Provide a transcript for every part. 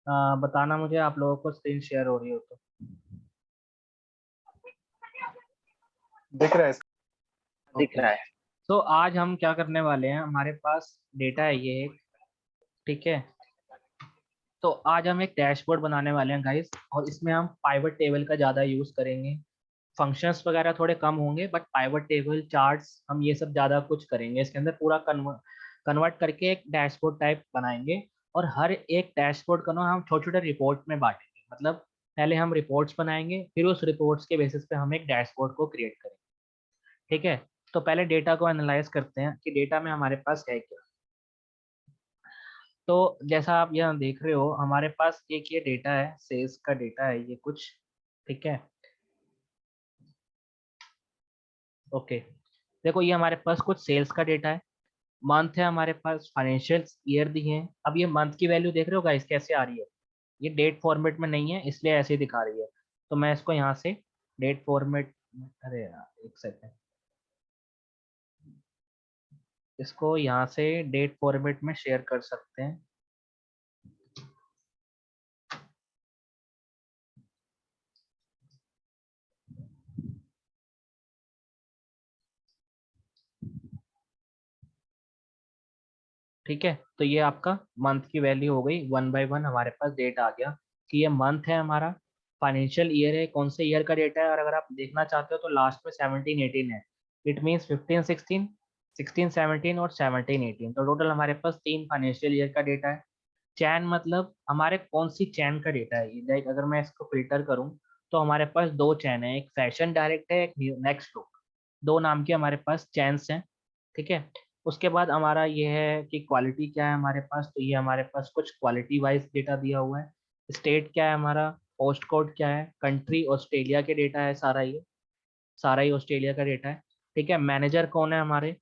बताना मुझे आप लोगों को स्क्रीन शेयर हो रही हो तो। दिख रहा है। दिख रहा है। तो आज हम क्या करने वाले हैं, हमारे पास डेटा है ये एक, ठीक है। तो आज हम एक डैशबोर्ड बनाने वाले हैं गाइस, और इसमें हम पाइवट टेबल का ज़्यादा यूज़ करेंगे। फंक्शंस वगैरह थोड़े कम होंगे, बट पाइवट टेबल, चार्ट्स, हम ये सब ज़्यादा कुछ करेंगे इसके अंदर। पूरा कन्वर्ट करके एक डैशबोर्ड टाइप बनाएंगे, और हर एक डैशबोर्ड को ना हम छोटे छोटे रिपोर्ट में बांटेंगे। मतलब पहले हम रिपोर्ट्स बनाएंगे, फिर उस रिपोर्ट्स के बेसिस पे हम एक डैशबोर्ड को क्रिएट करेंगे, ठीक है। तो पहले डेटा को एनालाइज करते हैं कि डेटा में हमारे पास है क्या। तो जैसा आप यहाँ देख रहे हो, हमारे पास एक ये डेटा है, सेल्स का डेटा है ये कुछ, ठीक है। ओके, देखो ये हमारे पास कुछ सेल्स का डेटा है। मंथ है हमारे पास, फाइनेंशियल ईयर दिए हैं। अब ये मंथ की वैल्यू देख रहे हो गाइस कैसे आ रही है, ये डेट फॉर्मेट में नहीं है इसलिए ऐसे ही दिखा रही है। तो मैं इसको यहाँ से डेट फॉर्मेट, अरे यार एक सेकेंड, इसको यहाँ से डेट फॉर्मेट में शेयर कर सकते हैं। ठीक है, तो ये आपका मंथ की वैल्यू हो गई। 1 बाय 1 हमारे पास डेट आ गया कि ये मंथ है हमारा, फाइनेंशियल ईयर है, कौन से ईयर का डेटा है। और अगर आप देखना चाहते हो तो लास्ट में 17 18 है। इट मीन्स 15 16, 16 17 और 17 18, तो टोटल हमारे पास 3 फाइनेंशियल ईयर का डेटा है। चैन मतलब हमारे कौन सी चैन का डेटा है ये। लाइक अगर मैं इसको फिल्टर करूं तो हमारे पास दो चैन है, एक फैशन डायरेक्ट है, एक नेक्स्ट लुक, दो नाम के हमारे पास चैन्स हैं, ठीक है। उसके बाद हमारा ये है कि क्वालिटी क्या है हमारे पास, तो ये हमारे पास कुछ क्वालिटी वाइज डेटा दिया हुआ है। स्टेट क्या है हमारा, पोस्ट कोड क्या है, कंट्री ऑस्ट्रेलिया के डेटा है, सारा ही ऑस्ट्रेलिया का डेटा है, ठीक है। मैनेजर कौन है हमारे,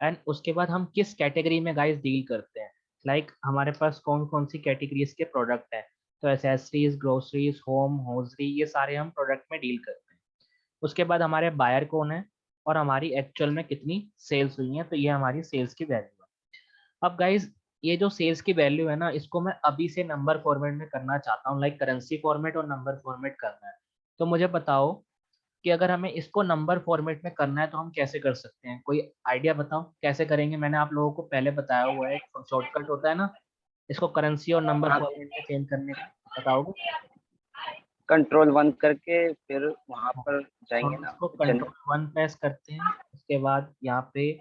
एंड उसके बाद हम किस कैटेगरी में गाइस डील करते हैं। लाइक हमारे पास कौन कौन सी कैटेगरीज के प्रोडक्ट हैं, तो एसेसरीज, ग्रोसरीज, होम, होजरी, ये सारे हम प्रोडक्ट में डील करते हैं। उसके बाद हमारे बायर कौन है, और हमारी एक्चुअल में कितनी सेल्स हुई हैं, तो ये हमारी सेल्स की वैल्यू है। अब गाइज ये जो सेल्स की वैल्यू है ना, इसको मैं अभी से नंबर फॉर्मेट में करना चाहता हूँ, लाइक करेंसी फॉर्मेट और नंबर फॉर्मेट करना है। तो मुझे बताओ कि अगर हमें इसको नंबर फॉर्मेट में करना है तो हम कैसे कर सकते हैं, कोई आइडिया बताओ कैसे करेंगे। मैंने आप लोगों को पहले बताया हुआ है, एक शॉर्टकट होता है ना इसको करेंसी और नंबर फॉर्मेट में चेंज करने का, बताओगे। कंट्रोल 1 करके फिर वहां पर जाएंगे हम ना। इसको कंट्रोल 1 प्रेस करते हैं, उसके बाद यहाँ पे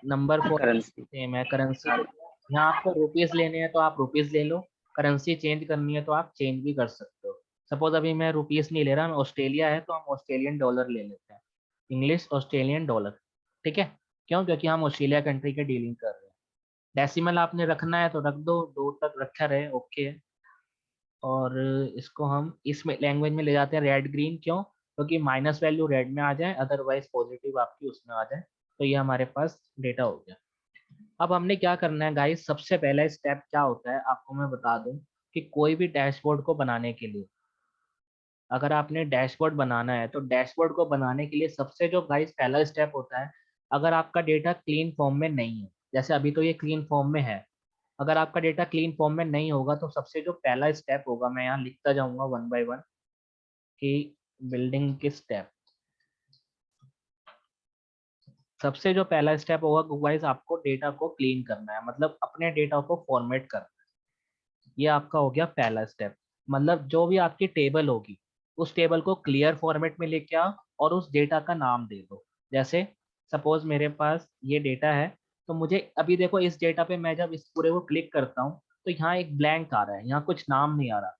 नंबर फॉर्मेट करेंसी। सेम है, करेंसी को यहाँ आपको रुपीस लेने हैं तो आप रुपीस ले लो, करेंसी चेंज करनी है तो आप चेंज भी कर सकते हो। सपोज अभी मैं रुपीस नहीं ले रहा, मैं ऑस्ट्रेलिया है तो हम ऑस्ट्रेलियन डॉलर ले लेते हैं, इंग्लिश ऑस्ट्रेलियन डॉलर, ठीक है। क्यों, क्योंकि हम ऑस्ट्रेलिया कंट्री के डीलिंग कर रहे हैं। डेसिमल आपने रखना है तो रख दो, 2 तक रखा रहे, ओके है। और इसको हम इसमें लैंग्वेज में ले जाते हैं रेड ग्रीन, क्यों, क्योंकि माइनस वैल्यू रेड में आ जाए, अदरवाइज पॉजिटिव आपकी उसमें आ जाए। तो ये हमारे पास डेटा हो गया। अब हमने क्या करना है गाइस, सबसे पहला स्टेप क्या होता है आपको मैं बता दूं, कि कोई भी डैशबोर्ड को बनाने के लिए, अगर आपने डैशबोर्ड बनाना है तो डैशबोर्ड को बनाने के लिए सबसे जो गाइस पहला स्टेप होता है, अगर आपका डेटा क्लीन फॉर्म में नहीं है, जैसे अभी तो ये क्लीन फॉर्म में है, अगर आपका डेटा क्लीन फॉर्म में नहीं होगा तो सबसे जो पहला स्टेप होगा, मैं यहाँ लिखता जाऊंगा 1 बाय 1 कि बिल्डिंग के स्टेप, सबसे जो पहला स्टेप होगा गाइस आपको डेटा को क्लीन करना है, मतलब अपने डेटा को फॉर्मेट करना है। ये आपका हो गया पहला स्टेप। मतलब जो भी आपकी टेबल होगी उस टेबल को क्लियर फॉर्मेट में लेके आओ और उस डेटा का नाम दे दो। जैसे सपोज मेरे पास ये डेटा है, तो मुझे अभी देखो इस डेटा पे मैं जब इस पूरे को क्लिक करता हूँ तो यहाँ एक ब्लैंक आ रहा है, यहाँ कुछ नाम नहीं आ रहा।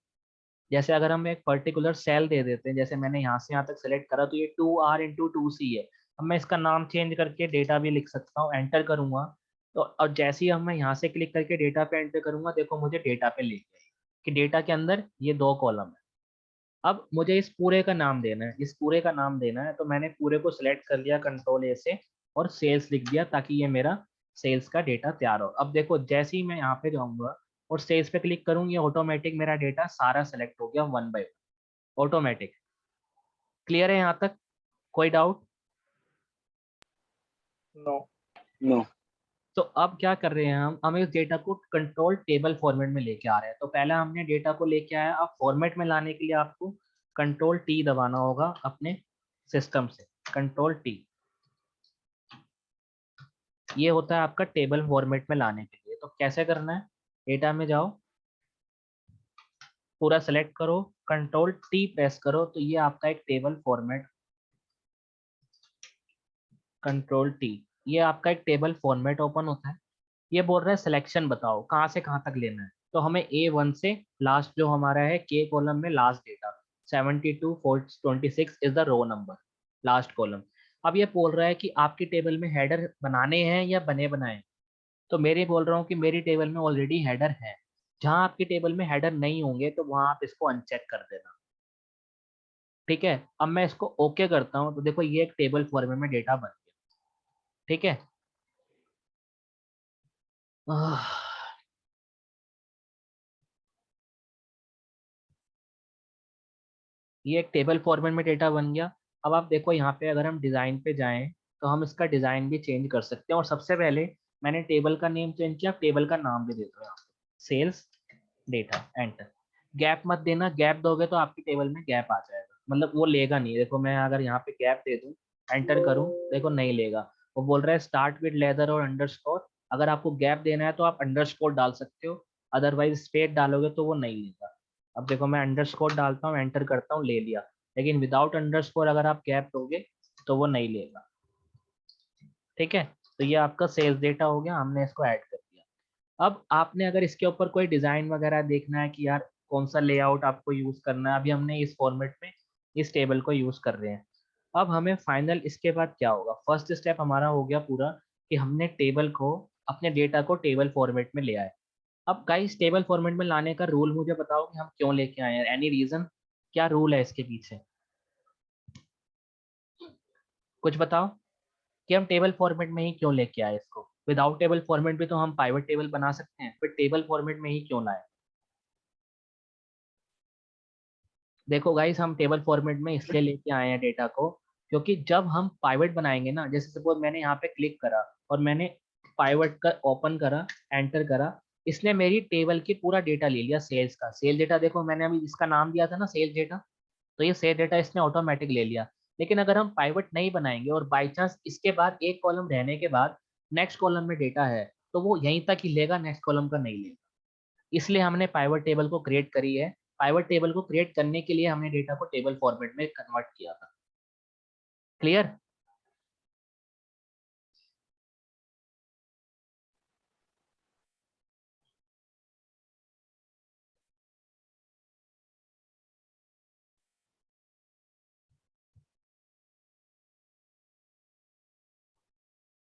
जैसे अगर हम एक पर्टिकुलर सेल दे देते हैं, जैसे मैंने यहाँ से यहाँ तक सेलेक्ट करा तो ये 2R × 2C है। अब मैं इसका नाम चेंज करके डेटा भी लिख सकता हूँ, एंटर करूंगा तो, और जैसे ही हम मैं यहाँ से क्लिक करके डेटा पे एंटर करूंगा, देखो मुझे डेटा पे ले गया कि डेटा के अंदर ये 2 कॉलम है। अब मुझे इस पूरे का नाम देना है, इस पूरे का नाम देना है, तो मैंने पूरे को सिलेक्ट कर लिया कंट्रोल A से और सेल्स लिख दिया ताकि ये मेरा सेल्स का डेटा तैयार हो। अब देखो जैसे ही मैं यहाँ पे जाऊंगा और सेल्स पे क्लिक करूंगी, ऑटोमेटिक मेरा डेटा सारा सेलेक्ट हो गया 1 बाय 1, ऑटोमेटिक। क्लियर है यहाँ तक, कोई डाउट। नो। नो। तो अब क्या कर रहे हैं हम इस डेटा को कंट्रोल टेबल फॉर्मेट में लेके आ रहे हैं। तो पहले हमने डेटा को लेके आया, अब फॉर्मेट में लाने के लिए आपको कंट्रोल टी दबाना होगा अपने सिस्टम से। कंट्रोल टी, ये होता है आपका टेबल फॉर्मेट में लाने के लिए। तो कैसे करना है, डेटा में जाओ, पूरा सेलेक्ट करो, कंट्रोल टी प्रेस करो, तो ये आपका एक टेबल फॉर्मेट, कंट्रोल टी, ये आपका एक टेबल फॉर्मेट ओपन होता है। ये बोल रहा है सिलेक्शन बताओ कहाँ से कहाँ तक लेना है। तो हमें A1 से लास्ट जो हमारा है के कॉलम में last data 72 426 is the row number, last column. अब ये बोल रहा है कि आपकी टेबल में हेडर बनाने हैं या बने बनाए। तो मेरे बोल रहा हूँ कि मेरी टेबल में ऑलरेडी हेडर है। जहाँ आपकी टेबल में हेडर नहीं होंगे तो वहाँ आप इसको अनचेक कर देना। ठीक है, अब मैं इसको ओके करता हूँ, तो देखो ये एक टेबल फॉर्मेट में डेटा बन गया। ठीक है, ये एक टेबल फॉर्मेट में डेटा बन गया। अब आप देखो यहाँ पे अगर हम डिज़ाइन पे जाएं तो हम इसका डिज़ाइन भी चेंज कर सकते हैं। और सबसे पहले मैंने टेबल का नेम चेंज किया, टेबल का नाम भी दे दो यहाँ पे, सेल्स डेटा, एंटर। गैप मत देना, गैप दोगे तो आपकी टेबल में गैप आ जाएगा, मतलब वो लेगा नहीं। देखो मैं अगर यहाँ पे गैप दे दूँ, एंटर करूँ, देखो नहीं लेगा। वो बोल रहा है स्टार्ट विद लेदर और अंडरस्कोर। अगर आपको गैप देना है तो आप अंडरस्कोर डाल सकते हो, अदरवाइज स्पेस डालोगे तो वो नहीं लेगा। अब देखो मैं अंडरस्कोर डालता हूँ, एंटर करता हूँ, ले लिया। लेकिन विदाउट अंडरस्कोर अगर आप गैप दोगे तो वो नहीं लेगा। ठीक है, तो ये आपका सेल्स डेटा हो गया, हमने इसको ऐड कर दिया। अब आपने अगर इसके ऊपर कोई डिजाइन वगैरह देखना है कि यार कौन सा लेआउट आपको यूज करना है, अभी हमने इस फॉर्मेट में इस टेबल को यूज कर रहे हैं। अब हमें फाइनल इसके बाद क्या होगा, फर्स्ट स्टेप हमारा हो गया पूरा कि हमने टेबल को, अपने डेटा को टेबल फॉर्मेट में ले आए। अब गाइस टेबल फॉर्मेट में लाने का रूल मुझे बताओ कि हम क्यों लेके आए हैं, एनी रीजन, क्या रूल है इसके पीछे, कुछ बताओ कि हम टेबल फॉर्मेट में ही क्यों लेके आए इसको। विदाउट टेबल फॉर्मेट भी तो हम पाइवट टेबल बना सकते हैं, फिर टेबल फॉर्मेट में ही क्यों लाए। देखो गाइस हम टेबल फॉर्मेट में इसलिए लेके आए हैं डेटा को, क्योंकि जब हम पाइवट बनाएंगे ना, जैसे सपोज मैंने यहाँ पे क्लिक करा और मैंने पाइवट का ओपन करा, एंटर करा, इसने मेरी टेबल की पूरा डेटा ले लिया सेल्स का। सेल डेटा देखो मैंने अभी इसका नाम दिया था ना सेल्स डेटा, तो ये सेल डेटा इसने ऑटोमेटिक ले लिया। लेकिन अगर हम पाइवट नहीं बनाएंगे और बाई चांस इसके बाद एक कॉलम रहने के बाद नेक्स्ट कॉलम में डेटा है, तो वो यहीं तक ही लेगा, नेक्स्ट कॉलम का नहीं लेगा। इसलिए हमने पाइवट टेबल को क्रिएट करी है। पाइवट टेबल को क्रिएट करने के लिए हमने डेटा को टेबल फॉर्मेट में कन्वर्ट किया था। क्लियर?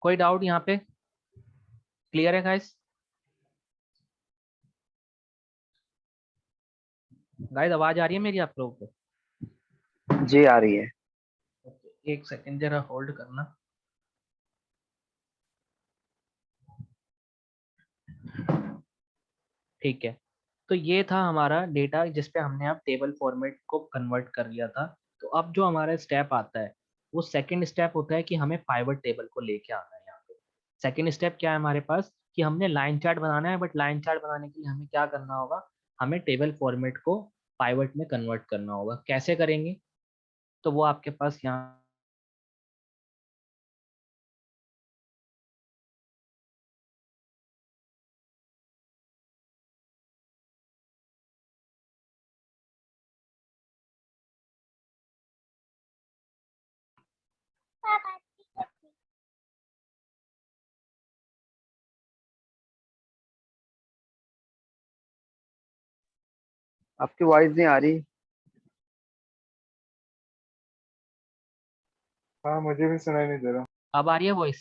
कोई डाउट यहाँ पे? क्लियर है गाइस? गाइस आवाज आ रही है मेरी आप लोगों को? जी आ रही है। एक सेकंड जरा होल्ड करना। ठीक है, तो ये था हमारा डेटा जिसपे हमने अब टेबल फॉर्मेट को कन्वर्ट कर लिया था। तो अब जो हमारा स्टेप आता है वो सेकंड स्टेप होता है कि हमें पाइवट टेबल को लेके आना है यहाँ पे। सेकंड स्टेप क्या है हमारे पास कि हमने लाइन चार्ट बनाना है, बट लाइन चार्ट बनाने के लिए हमें क्या करना होगा, हमें टेबल फॉर्मेट को पाइवट में कन्वर्ट करना होगा। कैसे करेंगे, तो वो आपके पास यहाँ आपकी वॉइस नहीं आ रही। हाँ मुझे भी सुनाई नहीं दे रहा। अब आ रही है वॉइस?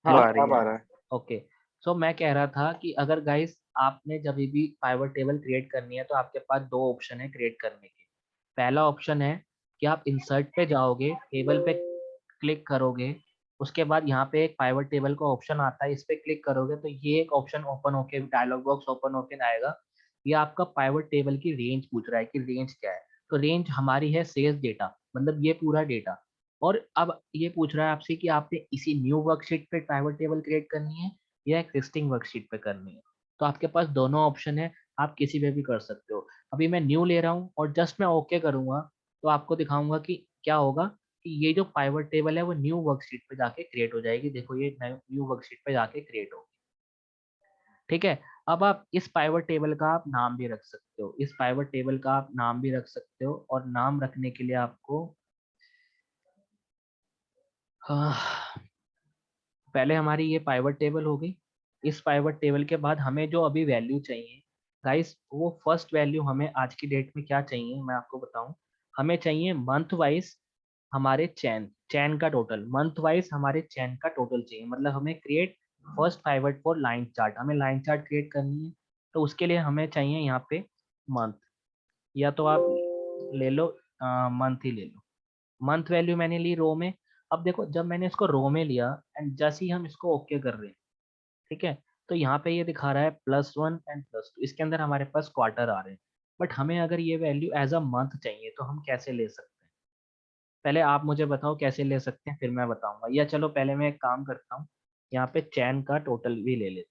अब हाँ आ रही अब है। आ रहा है। ओके, सो मैं कह रहा था कि अगर गाइस आपने जब भी पाइवट टेबल क्रिएट करनी है तो आपके पास दो ऑप्शन है क्रिएट करने के। पहला ऑप्शन है कि आप इंसर्ट पे जाओगे, टेबल पे क्लिक करोगे, उसके बाद यहाँ पे एक पाइवट टेबल का ऑप्शन आता है, इस पे क्लिक करोगे तो ये एक ऑप्शन ओपन होके, डायलॉग बॉक्स ओपन होके आएगा। ये आपका पाइवट टेबल की रेंज पूछ रहा है कि रेंज क्या है। तो रेंज हमारी है सेल्स डेटा, मतलब ये पूरा डेटा। और अब ये पूछ रहा है आपसे कि आपने इसी न्यू वर्कशीट पे पाइवट टेबल क्रिएट करनी है या एक्सिस्टिंग वर्कशीट पे करनी है। तो आपके पास दोनों ऑप्शन है, आप किसी पे भी कर सकते हो। अभी मैं न्यू ले रहा हूँ और जस्ट मैं ओके करूंगा तो आपको दिखाऊंगा कि क्या होगा कि ये जो पाइवट टेबल है वो न्यू वर्कशीट पे जाके क्रिएट हो जाएगी। देखो ये न्यू वर्कशीट पे जाके क्रिएट होगी। ठीक है, अब आप इस पाइवट टेबल का आप नाम भी रख सकते हो, इस पाइवट टेबल का आप नाम भी रख सकते हो। और नाम रखने के लिए आपको पहले हमारी ये पाइवट टेबल हो गई। इस पाइवट टेबल के बाद हमें जो अभी वैल्यू चाहिए गाइस, वो फर्स्ट वैल्यू हमें आज की डेट में क्या चाहिए मैं आपको बताऊं। हमें चाहिए मंथ वाइज हमारे चैन चैन का टोटल, मंथ वाइज हमारे चैन का टोटल चाहिए। मतलब हमें create first pivot for line chart, हमें लाइन चार्ट क्रिएट करनी है। तो उसके लिए हमें चाहिए यहाँ पे मंथ, या तो आप ले लो मंथ ही ले लो। मंथ वैल्यू मैंने ली रो में। अब देखो जब मैंने इसको रो में लिया एंड जैसे ही हम इसको ओके कर रहे हैं, ठीक है, तो यहाँ पे ये दिखा रहा है +1 एंड +2, इसके अंदर हमारे पास क्वार्टर आ रहे हैं। बट हमें अगर ये वैल्यू एज अ मंथ चाहिए तो हम कैसे ले सकते हैं? पहले आप मुझे बताओ कैसे ले सकते हैं, फिर मैं बताऊंगा। या चलो पहले मैं एक काम करता हूँ, यहाँ पे चैन का टोटल भी ले लेते हैं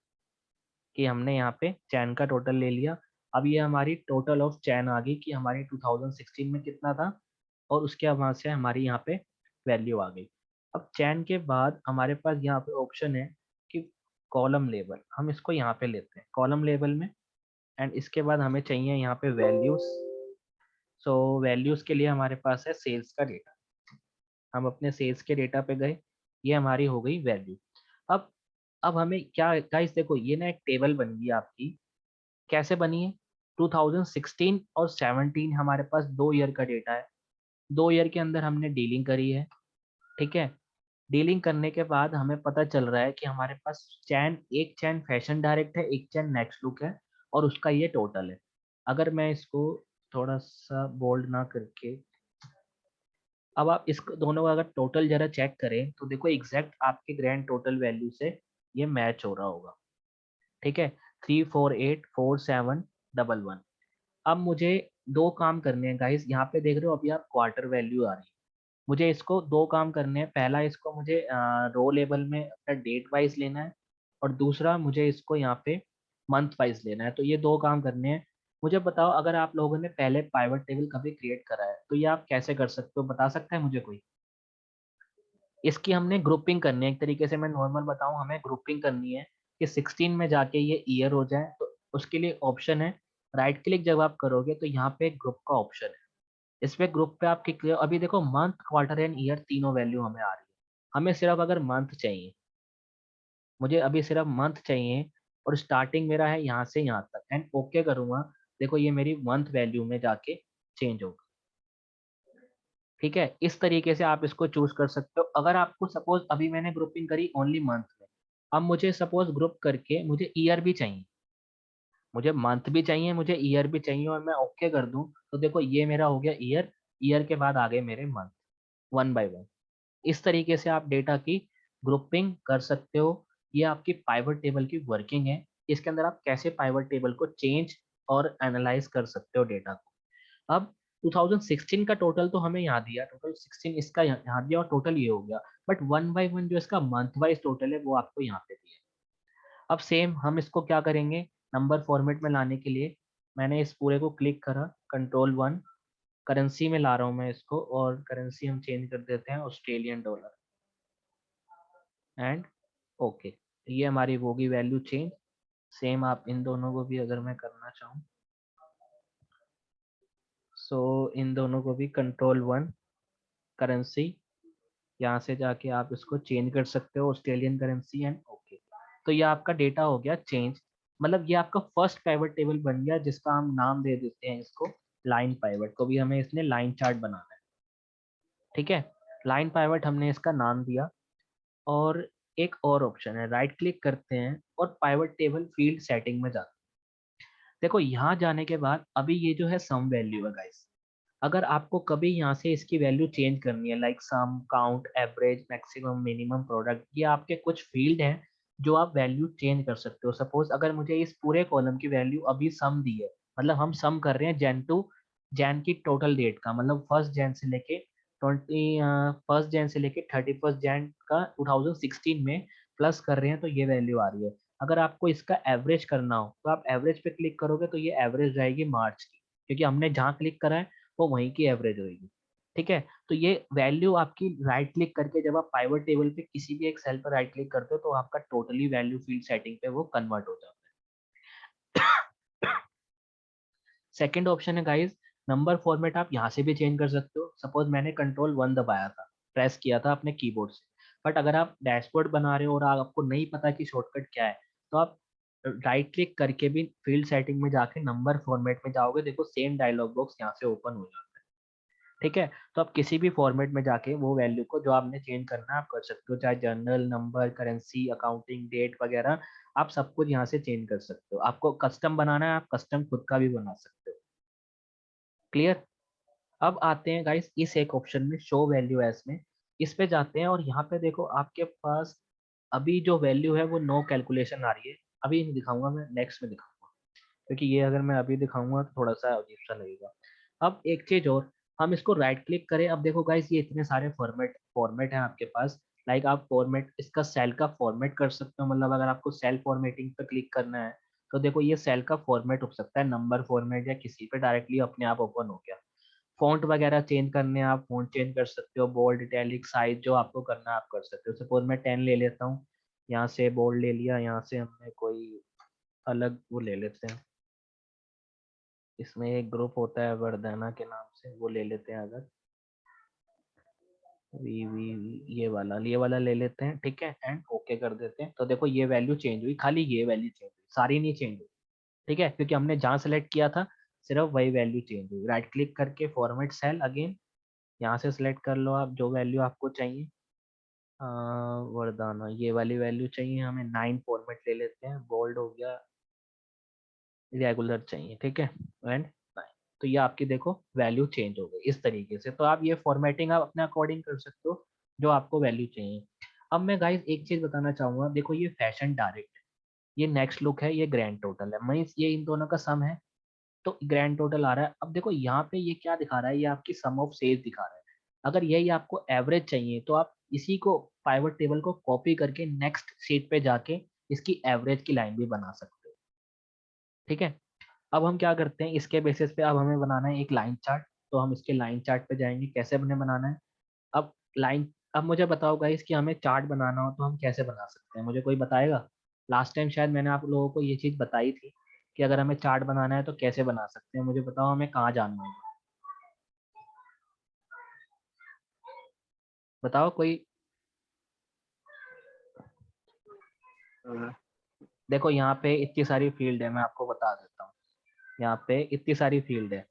कि हमने यहाँ पे चैन का टोटल ले लिया। अब ये हमारी टोटल ऑफ चैन आ गई कि हमारी 2016 में कितना था, और उसके बाद से हमारी यहाँ पे वैल्यू आ गई। अब चैन के बाद हमारे पास यहाँ पे ऑप्शन है कि कॉलम लेबल, हम इसको यहाँ पे लेते हैं कॉलम लेबल में। एंड इसके बाद हमें चाहिए यहाँ पे वैल्यूज। सो वैल्यूज के लिए हमारे पास है सेल्स का डेटा, हम अपने सेल्स के डेटा पे गए, ये हमारी हो गई वैल्यू। अब अब हमें क्या गाइस, देखो ये ना एक टेबल बन गई आपकी। कैसे बनी है? 2016 और 17 हमारे पास 2 ईयर का डेटा है। 2 ईयर के अंदर हमने डीलिंग करी है। ठीक है, डीलिंग करने के बाद हमें पता चल रहा है कि हमारे पास चैन, एक चैन फैशन डायरेक्ट है, एक चैन नेक्स्ट लुक है, और उसका ये टोटल है। अगर मैं इसको थोड़ा सा बोल्ड ना करके, अब आप इस दोनों का अगर टोटल जरा चेक करें तो देखो एग्जैक्ट आपके ग्रैंड टोटल वैल्यू से ये मैच हो रहा होगा। ठीक है, 3484711। अब मुझे दो काम करने हैं गाइस, यहाँ पे देख रहे हो अभी आप क्वार्टर वैल्यू आ रही है। मुझे इसको दो काम करने हैं, पहला इसको मुझे रो लेवल में अपना डेट वाइज लेना है, और दूसरा मुझे इसको यहाँ पे मंथ वाइज लेना है। तो ये दो काम करने हैं। मुझे बताओ अगर आप लोगों ने पहले पाइवट टेबल कभी क्रिएट करा है तो ये आप कैसे कर सकते हो, बता सकता है मुझे कोई? इसकी हमने ग्रुपिंग करनी है, एक तरीके से मैं नॉर्मल बताऊं, हमें ग्रुपिंग करनी है कि 16 में जाके ये ईयर हो जाए। तो उसके लिए ऑप्शन है, राइट क्लिक जब आप करोगे तो यहाँ पे ग्रुप का ऑप्शन है, इस पे ग्रुप पे आप क्लिक करो। अभी देखो मंथ क्वार्टर एंड ईयर तीनों वैल्यू हमें आ रही है। हमें सिर्फ अगर मंथ चाहिए, मुझे अभी सिर्फ मंथ चाहिए, और स्टार्टिंग मेरा है यहाँ से यहाँ तक, एंड ओके करूंगा। देखो ये मेरी मंथ वैल्यू में जाके चेंज होगा। ठीक है, इस तरीके से आप इसको चूज कर सकते हो। अगर आपको सपोज अभी मैंने ग्रुपिंग करी ओनली मंथ में, अब मुझे सपोज ग्रुप करके मुझे ईयर भी चाहिए, मुझे मंथ भी चाहिए, मुझे ईयर भी चाहिए, और मैं ओके कर दूं तो देखो ये मेरा हो गया ईयर, ईयर के बाद आ गए मेरे मंथ, वन बाय वन। इस तरीके से आप डेटा की ग्रुपिंग कर सकते हो। ये आपकी पाइवट टेबल की वर्किंग है। इसके अंदर आप कैसे पाइवट टेबल को चेंज और एनालाइज कर सकते हो डेटा को। अब 2016 का टोटल तो हमें यहाँ दिया, टोटल 16 इसका यहाँ दिया, और टोटल ये हो गया। बट वन बाय वन जो इसका मंथ वाइज टोटल है वो आपको यहाँ पे दिया है। अब सेम हम इसको क्या करेंगे, नंबर फॉर्मेट में लाने के लिए मैंने इस पूरे को क्लिक करा, कंट्रोल 1, करेंसी में ला रहा हूँ मैं इसको, और करेंसी हम चेंज कर देते हैं ऑस्ट्रेलियन डॉलर, एंड ओके। ये हमारी होगी वैल्यू चेंज। सेम आप इन दोनों को भी अगर मैं करना चाहूँ, सो इन दोनों को भी कंट्रोल 1, करेंसी, यहाँ से जाके आप इसको चेंज कर सकते हो ऑस्ट्रेलियन करेंसी, एंड ओके। तो ये आपका डेटा हो गया चेंज। मतलब ये आपका फर्स्ट पाइवट टेबल बन गया, जिसका हम नाम दे देते हैं इसको लाइन पाइवट, को भी हमें इसने लाइन चार्ट बनाना है। ठीक है, लाइन पाइवट हमने इसका नाम दिया। और एक और ऑप्शन है, राइट क्लिक करते हैं और पाइवट टेबल फील्ड सेटिंग में जाते हैं। देखो यहाँ जाने के बाद अभी ये जो है सम वैल्यू है गाइस, अगर आपको कभी यहाँ से इसकी वैल्यू चेंज करनी है, like sum, count, average, maximum, minimum, product, ये आपके कुछ फील्ड हैं जो आप वैल्यू चेंज कर सकते हो। सपोज अगर मुझे इस पूरे कॉलम की वैल्यू अभी सम दी है, मतलब हम सम कर रहे हैं जैन टू जैन की टोटल डेट का, मतलब 1 जैन से लेके 1 जन से लेके 31 जन का 2016 में प्लस कर रहे हैं तो ये वैल्यू आ रही है। अगर आपको इसका एवरेज करना हो तो आप एवरेज पे क्लिक करोगे तो ये एवरेज रहेगी मार्च की, क्योंकि हमने जहाँ क्लिक करा है वो वहीं की एवरेज होगी। ठीक है, तो ये वैल्यू आपकी राइट क्लिक करके जब आप पाइवट टेबल पे किसी भी एक सेल पर राइट क्लिक करते हो तो आपका टोटली वैल्यू फील्ड सेटिंग पे वो कन्वर्ट हो जाता है। सेकेंड ऑप्शन है गाइज, नंबर फॉर्मेट आप यहाँ से भी चेंज कर सकते हो। सपोज मैंने कंट्रोल 1 दबाया था, प्रेस किया था अपने कीबोर्ड से, बट अगर आप डैशबोर्ड बना रहे हो और आपको नहीं पता कि शॉर्टकट क्या है तो आप राइट क्लिक करके भी फील्ड सेटिंग में जाके नंबर फॉर्मेट में जाओगे, देखो सेम डायलॉग बॉक्स यहाँ से ओपन हो जाता है। ठीक है, तो आप किसी भी फॉर्मेट में जाके वो वैल्यू को जो आपने चेंज करना है आप कर सकते हो, चाहे general, number, currency, accounting, date वगैरह, आप सब कुछ यहाँ से चेंज कर सकते हो। आपको कस्टम बनाना है, आप कस्टम खुद का भी बना सकते हो। क्लियर। अब आते हैं गाइस इस एक ऑप्शन में, शो वैल्यू एज में, इस पे जाते हैं और यहाँ पे देखो आपके पास अभी जो वैल्यू है वो नो कैलकुलेशन आ रही है। अभी नहीं दिखाऊंगा, मैं नेक्स्ट में दिखाऊंगा, क्योंकि ये अगर मैं अभी दिखाऊंगा तो थोड़ा सा अजीब सा लगेगा। अब एक चीज और, हम इसको राइट क्लिक करें, अब देखो गाइस ये इतने सारे फॉर्मेट हैं आपके पास। लाइक आप फॉर्मेट, इसका सेल का फॉर्मेट कर सकते हो, मतलब अगर आपको सेल फॉर्मेटिंग पे क्लिक करना है तो देखो ये सेल का फॉर्मेट हो सकता है, नंबर फॉर्मेट या किसी पे डायरेक्टली अपने आप ओपन हो गया। फॉन्ट वगैरह चेंज करने हैं आप फॉन्ट चेंज कर सकते हो, बोल्ड, इटैलिक, साइज जो आपको करना है आप कर सकते हो। सपोज मैं 10 ले लेता हूँ, यहाँ से बोल्ड ले लिया, यहाँ से हमने कोई अलग वो ले लेते हैं, इसमें एक ग्रुप होता है वर्धना के नाम से, वो ले लेते हैं। अगर ये वाला ले लेते हैं, ठीक है, एंड ओके कर देते हैं। तो देखो ये वैल्यू चेंज हुई, खाली ये वैल्यू चेंज हुई, सारी नहीं चेंज हुई। ठीक है, क्योंकि हमने जहाँ सेलेक्ट किया था सिर्फ वही वैल्यू चेंज हुई। राइट क्लिक करके फॉर्मेट सेल अगेन, यहाँ से सिलेक्ट कर लो आप जो वैल्यू आपको चाहिए। अ, वर्धना, ये वाली वैल्यू चाहिए हमें, 9 फॉर्मेट ले लेते हैं, बोल्ड हो गया, रेगुलर चाहिए, ठीक है, एंड 9। तो ये आपकी देखो वैल्यू चेंज हो गई इस तरीके से। तो आप ये फॉर्मेटिंग आप अपने अकॉर्डिंग कर सकते हो जो आपको वैल्यू चाहिए। अब मैं गाइस एक चीज बताना चाहूंगा, देखो ये फैशन डायरेक्ट, ये नेक्स्ट लुक है, ये ग्रैंड टोटल है, मींस ये इन दोनों का सम है तो ग्रैंड टोटल आ रहा है। अब देखो यहाँ पे ये क्या दिखा रहा है, ये आपकी सम ऑफ सेल्स दिखा रहा है। अगर यही आपको एवरेज चाहिए तो आप इसी को पाइवट टेबल को कॉपी करके नेक्स्ट शीट पे जाके इसकी एवरेज की लाइन भी बना सकते हो। ठीक है, अब हम क्या करते हैं, इसके बेसिस पे अब हमें बनाना है एक लाइन चार्ट। तो हम इसके लाइन चार्ट पे जाएंगे, कैसे हमें बनाना है। अब लाइन, अब मुझे बताओ गाइस कि हमें चार्ट बनाना हो तो हम कैसे बना सकते हैं, मुझे कोई बताएगा। लास्ट टाइम शायद मैंने आप लोगों को ये चीज़ बताई थी कि अगर हमें चार्ट बनाना है तो कैसे बना सकते हैं। मुझे बताओ हमें कहाँ जाना होगा, बताओ कोई। हाँ, देखो यहाँ पे इतनी सारी फील्ड है, मैं आपको बता देता हूँ। यहाँ पे इतनी सारी फील्ड है,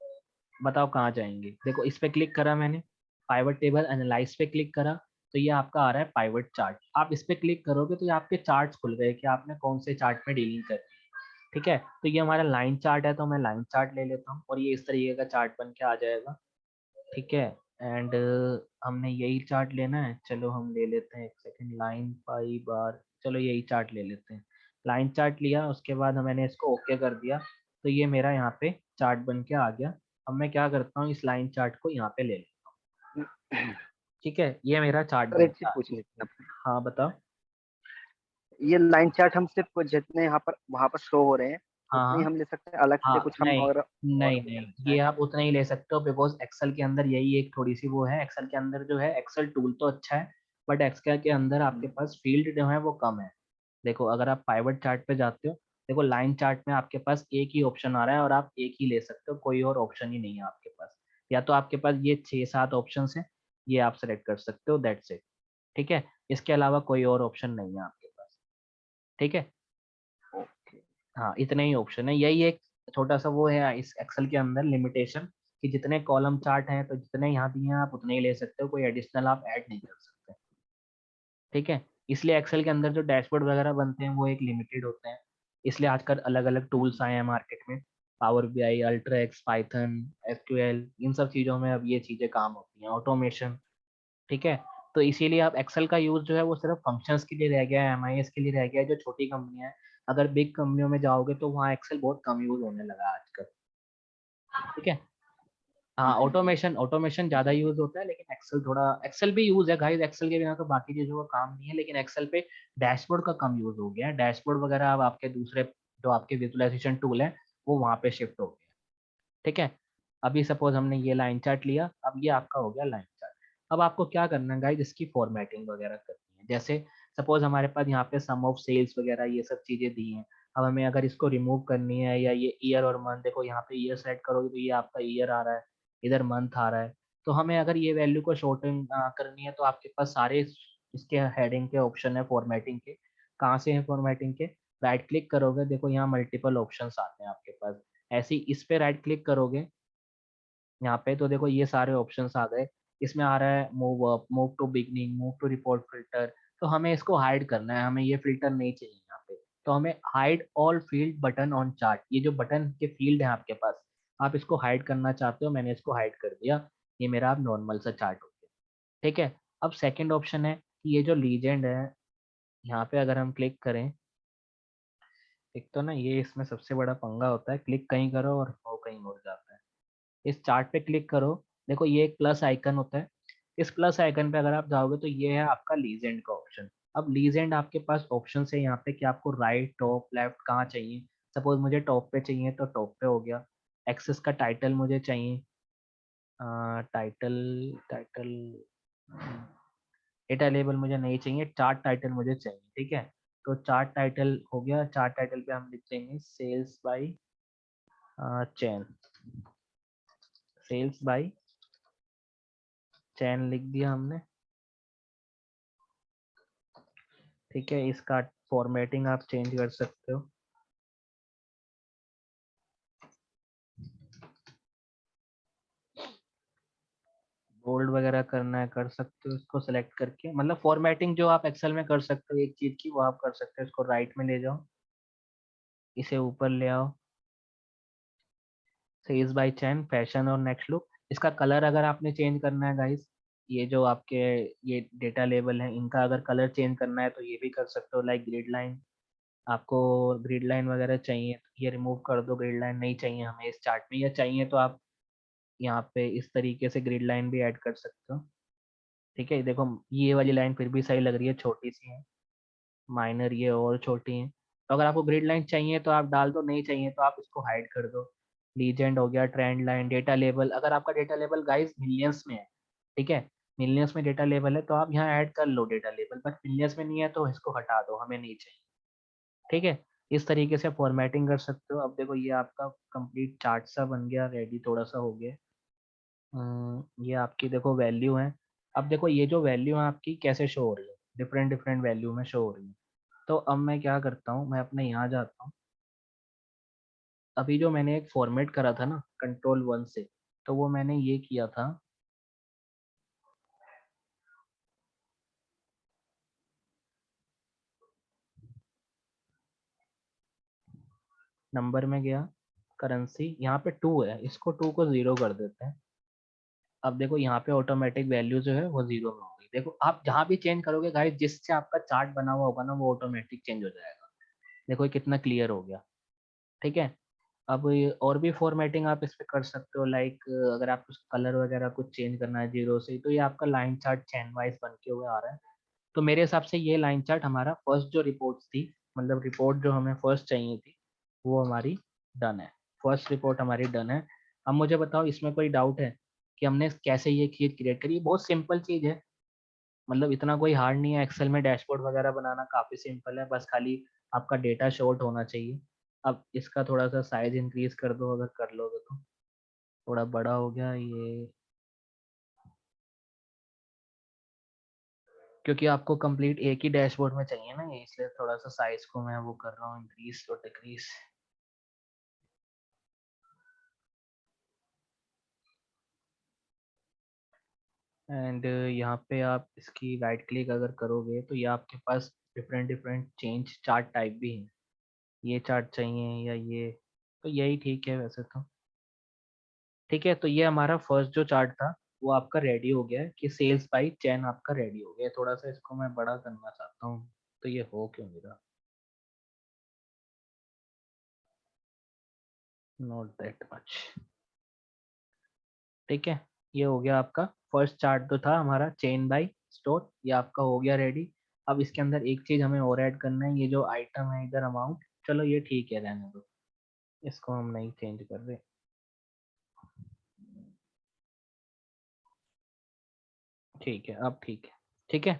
बताओ कहाँ जाएंगे। देखो इस पे क्लिक करा मैंने, पाइवट टेबल एनालाइज पे क्लिक करा, तो ये आपका आ रहा है पाइवट चार्ट। आप इस पे क्लिक करोगे तो ये आपके चार्ट्स खुल गए कि आपने कौन से चार्ट में डीलिंग करनी है। ठीक है, तो ये हमारा लाइन चार्ट है तो मैं लाइन चार्ट ले लेता हूँ और ये इस तरीके का चार्ट बन के आ जाएगा। ठीक है, एंड हमने यही चार्ट लेना है, चलो हम ले लेते हैं, एक सेकेंड, लाइन पाई बार, चलो यही चार्ट ले लेते हैं। लाइन चार्ट लिया, उसके बाद मैंने इसको ओके कर दिया, तो ये मेरा यहाँ पे चार्ट बन के आ गया। अब मैं क्या करता हूँ, इस लाइन चार्ट को यहाँ पे ले लेता हूँ। ठीक है, ये मेरा चार्ट सर बन एक चीज गया। पूछनी थी आपसे। हाँ बताओ। ये लाइन चार्ट हम सिर्फ जितने यहाँ पर वहां पर शो हो रहे हैं हाँ उतने ही हाँ हम ले सकते हैं, अलग से हाँ, कुछ हम नहीं और नहीं भी नहीं, करना ये चाहें? आप उतना ही ले सकते हो, बिकॉज एक्सेल के अंदर यही एक थोड़ी सी वो है। एक्सेल के अंदर जो है, एक्सेल टूल तो अच्छा है बट एक्सेल के अंदर आपके पास फील्ड जो है वो कम है। देखो अगर आप पाइवट चार्ट पे जाते हो, देखो लाइन चार्ट में आपके पास एक ही ऑप्शन आ रहा है और आप एक ही ले सकते हो, कोई और ऑप्शन ही नहीं है आपके पास। या तो आपके पास ये 6-7 ऑप्शन है, ये आप सेलेक्ट कर सकते हो, दैट्स इट। ठीक है, इसके अलावा कोई और ऑप्शन नहीं है आपके पास। ठीक है, ओके। हाँ इतने ही ऑप्शन है, यही एक छोटा सा वो है इस एक्सेल के अंदर लिमिटेशन, कि जितने कॉलम चार्ट हैं तो जितने यहाँ दिए हैं आप उतने ही ले सकते हो, कोई एडिशनल आप ऐड नहीं कर सकते। ठीक है, इसलिए एक्सेल के अंदर जो डैशबोर्ड वगैरह बनते हैं वो एक लिमिटेड होते हैं। इसलिए आजकल अलग अलग टूल्स आए हैं मार्केट में, पावर बीआई, अल्ट्रेक्स, पाइथन, एसक्यूएल, इन सब चीज़ों में अब ये चीज़ें काम होती हैं, ऑटोमेशन। ठीक है, तो इसीलिए अब एक्सेल का यूज़ जो है वो सिर्फ फंक्शंस के लिए रह गया है, एमआईएस के लिए रह गया है, जो छोटी कंपनियां हैं। अगर बिग कंपनियों में जाओगे तो वहाँ एक्सेल बहुत कम यूज़ होने लगा है आजकल। ठीक है, हाँ, ऑटोमेशन ऑटोमेशन ज़्यादा यूज होता है, लेकिन एक्सेल थोड़ा, एक्सेल भी यूज है गाइस, एक्सेल के बिना तो बाकी चीज़ों का काम नहीं है, लेकिन एक्सेल पे डैशबोर्ड का कम यूज हो गया है। डैशबोर्ड वगैरह अब आपके दूसरे जो आपके विजुअलाइजेशन टूल है वो वहाँ पे शिफ्ट हो गया। ठीक है, अभी सपोज हमने ये लाइन चार्ट लिया, अब ये आपका हो गया लाइन चार्ट। अब आपको क्या करना है गाइस, इसकी फॉर्मेटिंग वगैरह करनी है। जैसे सपोज हमारे पास यहाँ पे सम ऑफ सेल्स वगैरह ये सब चीज़ें दी हैं। अब हमें अगर इसको रिमूव करनी है, या ये ईयर और मंथ, देखो यहाँ पे ईयर सेलेक्ट करोगे तो ये आपका ईयर आ रहा है, इधर मंथ आ रहा है। तो हमें अगर ये वैल्यू को शॉर्टन करनी है तो आपके पास सारे इसके हेडिंग के ऑप्शन है फॉर्मेटिंग के। कहाँ से है फॉर्मेटिंग के, राइट क्लिक करोगे, देखो यहाँ मल्टीपल ऑप्शंस आते हैं आपके पास। ऐसे ही इस पे राइट क्लिक करोगे यहाँ पे, तो देखो ये सारे ऑप्शंस आ गए। इसमें आ रहा है move up, move to beginning, move to report filter. तो हमें इसको हाइड करना है, हमें ये फिल्टर नहीं चाहिए यहाँ पे। तो हमें hide all field button on chart, ये जो बटन के फील्ड है आपके पास, आप इसको हाइड करना चाहते हो, मैंने इसको हाइड कर दिया। ये मेरा अब नॉर्मल सा चार्ट हो गया। ठीक है, अब सेकेंड ऑप्शन है कि ये जो लीजेंड है, यहाँ पे अगर हम क्लिक करें, एक तो ना ये इसमें सबसे बड़ा पंगा होता है, क्लिक कहीं करो और वो कहीं और जाता है। इस चार्ट पे क्लिक करो, देखो ये एक प्लस आइकन होता है। इस प्लस आइकन पे अगर आप जाओगे तो ये है आपका लीजेंड का ऑप्शन। अब लीजेंड आपके पास ऑप्शन है यहाँ पे कि आपको राइट, टॉप, लेफ्ट कहाँ चाहिए। सपोज मुझे टॉप पे चाहिए तो टॉप पे हो गया। एक्सेस का टाइटल मुझे चाहिए, टाइटल टाइटल डेटा लेबल मुझे नहीं चाहिए, चार्ट टाइटल मुझे चाहिए। ठीक है, तो चार्ट टाइटल हो गया। चार्ट टाइटल पे हम लिख देंगे सेल्स बाय चैन, सेल्स बाय चैन लिख दिया हमने। ठीक है, इसका फॉर्मेटिंग आप चेंज कर सकते हो। बोल्ड वगैरह करना है कर सकते हो, इसको सेलेक्ट करके, मतलब फॉर्मेटिंग जो आप एक्सेल में कर सकते हो एक चीज की, वो आप कर सकते हो। इसको राइट में ले जाओ, इसे ऊपर ले आओ, सेल्स बाय चैन, फैशन और नेक्स्ट लुक। इसका कलर अगर आपने चेंज करना है गाइस, ये जो आपके ये डेटा लेबल है इनका अगर कलर चेंज करना है तो ये भी कर सकते हो। लाइक ग्रिड लाइन, आपको ग्रिड लाइन वगैरह चाहिए तो ये रिमूव कर दो, ग्रिड लाइन नहीं चाहिए हमें इस चार्ट में, या चाहिए तो आप यहाँ पे इस तरीके से ग्रिड लाइन भी ऐड कर सकते हो। ठीक है, देखो ये वाली लाइन फिर भी सही लग रही है, छोटी सी है, माइनर ये और छोटी है। तो अगर आपको ग्रिड लाइन चाहिए तो आप डाल दो, नहीं चाहिए तो आप इसको हाइड कर दो। लीजेंड हो गया, ट्रेंड लाइन, डेटा लेबल, अगर आपका डेटा लेबल गाइस मिलियंस में है, ठीक है, मिलियंस में डेटा लेबल है तो आप यहाँ ऐड कर लो डेटा लेबल, बट मिलियंस में नहीं है तो इसको हटा दो, हमें नहीं चाहिए। ठीक है, इस तरीके से फॉर्मेटिंग कर सकते हो। अब देखो ये आपका कंप्लीट चार्ट सा बन गया रेडी, थोड़ा सा हो गया। ये आपकी देखो वैल्यू है। अब देखो ये जो वैल्यू है आपकी कैसे शो हो रही है, डिफरेंट डिफरेंट वैल्यू में शो हो रही है। तो अब मैं क्या करता हूँ, मैं अपने यहाँ जाता हूँ। अभी जो मैंने एक फॉर्मेट करा था ना कंट्रोल 1 से, तो वो मैंने ये किया था, नंबर में गया, करेंसी, यहाँ पे 2 है, इसको 2 को 0 कर देते हैं। अब देखो यहाँ पे ऑटोमेटिक वैल्यू जो है वो 0 में हो गई। देखो आप जहाँ भी चेंज करोगे गाइस, जिससे आपका चार्ट बना हुआ होगा ना, वो ऑटोमेटिक चेंज हो जाएगा। देखो ये कितना क्लियर हो गया। ठीक है, अब ये और भी फॉर्मेटिंग आप इस पे कर सकते हो। लाइक अगर आप कुछ कलर वगैरह कुछ चेंज करना है जीरो से, तो ये आपका लाइन चार्ट चैन वाइज बन के हुए आ रहा है। तो मेरे हिसाब से ये लाइन चार्ट हमारा फर्स्ट जो रिपोर्ट थी, मतलब रिपोर्ट जो हमें फर्स्ट चाहिए थी, वो हमारी डन है। फर्स्ट रिपोर्ट हमारी डन है। अब मुझे बताओ इसमें कोई डाउट है कि हमने कैसे ये चीज क्रिएट करी। बहुत सिंपल चीज है, मतलब इतना कोई हार्ड नहीं है। एक्सेल में डैशबोर्ड वगैरह बनाना काफ़ी सिंपल है, बस खाली आपका डेटा शॉर्ट होना चाहिए। अब इसका थोड़ा सा साइज इंक्रीज कर दो, अगर कर लोगे तो। थोड़ा बड़ा हो गया ये, क्योंकि आपको कंप्लीट एक ही डैशबोर्ड में चाहिए ना ये, इसलिए थोड़ा सा साइज को मैं वो कर रहा हूँ इंक्रीज और डिक्रीज। एंड यहाँ पे आप इसकी राइट क्लिक अगर करोगे तो ये आपके पास different different change chart type भी हैं। ये चार्ट चाहिए या ये, तो यही ठीक है वैसे तो। ठीक है, तो ये हमारा फर्स्ट जो चार्ट था वो आपका रेडी हो गया है कि सेल्स बाई चैन आपका रेडी हो गया है। थोड़ा सा इसको मैं बड़ा करना चाहता हूँ, तो ये हो क्यों नहीं रहा, नॉट दैट मच। ठीक है, ये हो गया आपका फर्स्ट चार्ट जो था हमारा चेन बाय स्टोर, ये आपका हो गया रेडी। अब इसके अंदर एक चीज हमें और ऐड करना है, ये जो आइटम है इधर अमाउंट, चलो ये ठीक है रहने दो, इसको हम नहीं चेंज कर रहे। ठीक है, अब ठीक है। ठीक है,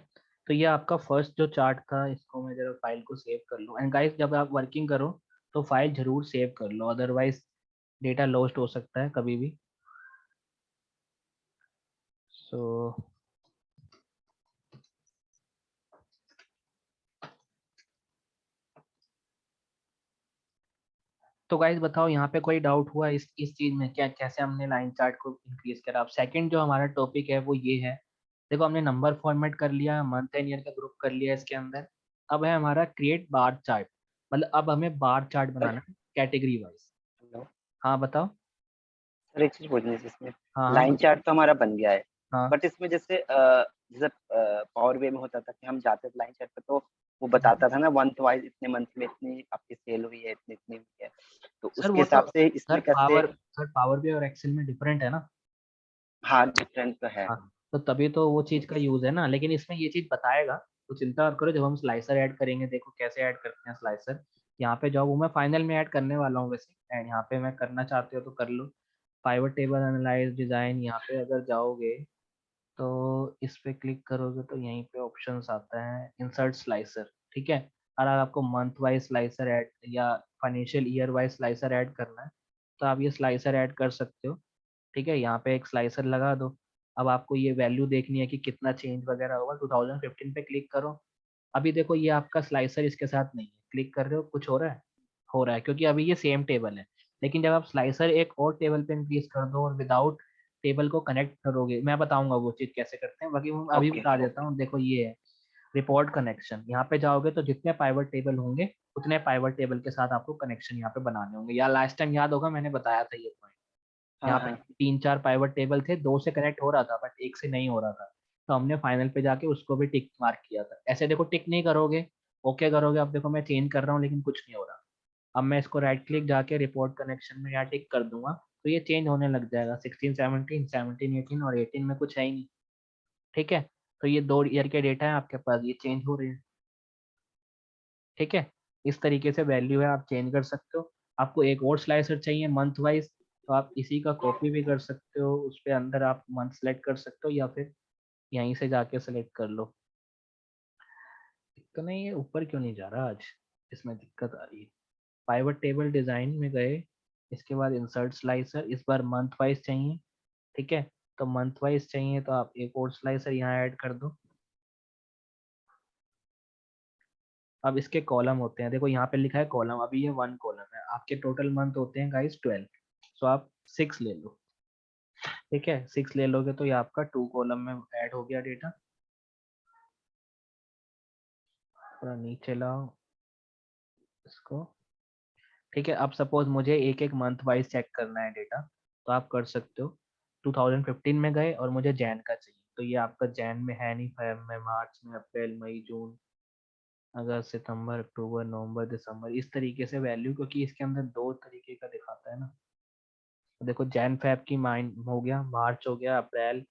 तो ये आपका फर्स्ट जो चार्ट था, इसको मैं जरा फाइल को सेव कर लूँ। एंड गाइस जब आप वर्किंग करो तो फाइल जरूर सेव कर लो, अदरवाइज डेटा लॉस्ट हो सकता है कभी भी। सो तो गाइस बताओ यहाँ पे कोई डाउट हुआ इस चीज में, क्या कैसे हमने लाइन चार्ट को इंक्रीज करा। अब सेकंड जो हमारा टॉपिक है वो ये है, देखो हमने नंबर फॉर्मेट कर लिया, मंथ एंड ईयर का ग्रुप कर लिया इसके अंदर। अब है हमारा क्रिएट बार चार्ट, मतलब अब हमें बार चार्ट बनाना है कैटेगरी वाइज। हेलो हाँ बताओ। सर, एक चीज पूछनी थी इसमें। हाँ हाँ लाइन चार्ट तो हमारा बन गया है, हाँ। बट इसमें जैसे पावर वे में होता था कि हम जाते थे लाइन चार्ट पे, तो वो बताता था ना मंथ वाइज, इतने मंथ में इतनी आपकी सेल हुई है, इतनी इतनी हुई है, तो सर उसके वो तो हिसाब से सर इसमें कैसे। पावर बी और एक्सेल में डिफरेंट है ना। हाँ, डिफरेंट तो है। हाँ, तो तभी तो वो तो चीज का इस यूज है ना, लेकिन इसमें ये चीज बताएगा, तो चिंता मत करो। जब हम स्लाइसर ऐड करेंगे, देखो कैसे ऐड करते हैं स्लाइसर। यहाँ पे जाओ, वो मैं फाइनल में ऐड करने वाला हूँ वैसे, एंड यहाँ पे मैं करना चाहते हो तो कर लो। पाइवट टेबल एनालाइज डिजाइन, यहाँ पे अगर जाओगे तो इस पे क्लिक करोगे तो यहीं पे ऑप्शंस आता है इंसर्ट स्लाइसर। ठीक है, और अगर आपको मंथ वाइज स्लाइसर ऐड या financial year wise slicer add करना है तो आप ये स्लाइसर ऐड कर सकते हो। ठीक है, यहाँ पे एक स्लाइसर लगा दो। अब आपको ये वैल्यू देखनी है कि कितना चेंज वगैरह होगा, 2015 पे क्लिक करो। अभी देखो ये आपका स्लाइसर इसके साथ नहीं है, क्लिक कर रहे हो कुछ हो रहा है, हो रहा है क्योंकि अभी ये सेम टेबल है। लेकिन जब आप स्लाइसर एक और टेबल पे इंक्रीज कर दो और विदाउट टेबल को कनेक्ट करोगे, मैं बताऊंगा वो चीज कैसे करते हैं, बाकी मैं अभी ओके बता देता ओके। हूँ। देखो ये है रिपोर्ट कनेक्शन, यहाँ पे जाओगे तो जितने पाइवट टेबल होंगे उतने पाइवट टेबल के साथ आपको कनेक्शन यहाँ पे बनाने होंगे, या लास्ट टाइम याद होगा मैंने बताया था ये पॉइंट। हाँ यहाँ पे हाँ। 3-4 पाइवट टेबल थे, 2 से कनेक्ट हो रहा था बट एक से नहीं हो रहा था, तो हमने फाइनल पे जाके उसको भी टिक मार्क किया था। ऐसे देखो टिक नहीं करोगे, ओके करोगे, अब देखो मैं चेंज कर रहा हूँ लेकिन कुछ नहीं हो रहा। अब मैं इसको राइट क्लिक जाके रिपोर्ट कनेक्शन में यहाँ टिक कर दूंगा तो ये चेंज होने लग जाएगा। 16 17 17 18 और 18 में कुछ है ही नहीं। ठीक है, तो ये 2 ईयर के डेटा है आपके पास, ये चेंज हो रहे हैं। ठीक है, इस तरीके से वैल्यू है, आप चेंज कर सकते हो। आपको एक और स्लाइसर चाहिए मंथ वाइज, तो आप इसी का कॉपी भी कर सकते हो, उस पे अंदर आप मंथ सेलेक्ट कर सकते हो या फिर यहीं से जाके सेलेक्ट कर लो। तो नहीं, ये ऊपर क्यों नहीं जा रहा आज, इसमें दिक्कत आ रही है। पाइवट टेबल डिजाइन में गए, इसके बाद इंसर्ट स्लाइसर, इस बार मंथ वाइज चाहिए। ठीक है, तो मंथ वाइज चाहिए तो आप एक और स्लाइसर यहाँ ऐड कर दो। अब इसके कॉलम होते हैं, देखो यहाँ पे लिखा है कॉलम, अभी ये 1 कॉलम है, आपके टोटल मंथ होते हैं गाइस 12, सो आप 6 ले लो। ठीक है, 6 ले लोगे तो ये आपका 2 कॉलम में ऐड हो गया डेटा। थोड़ा नीचे लाओ इसको। ठीक है, अब सपोज मुझे एक एक मंथ वाइज चेक करना है डेटा, तो आप कर सकते हो। 2015 में गए और मुझे जैन का चाहिए, तो ये आपका जैन में है नहीं, फेब में, मार्च में, अप्रैल मई जून अगस्त सितंबर अक्टूबर नवंबर दिसंबर, इस तरीके से वैल्यू, क्योंकि इसके अंदर 2 तरीके का दिखाता है ना। तो देखो जैन फेब की माइन हो गया, मार्च हो गया, अप्रैल,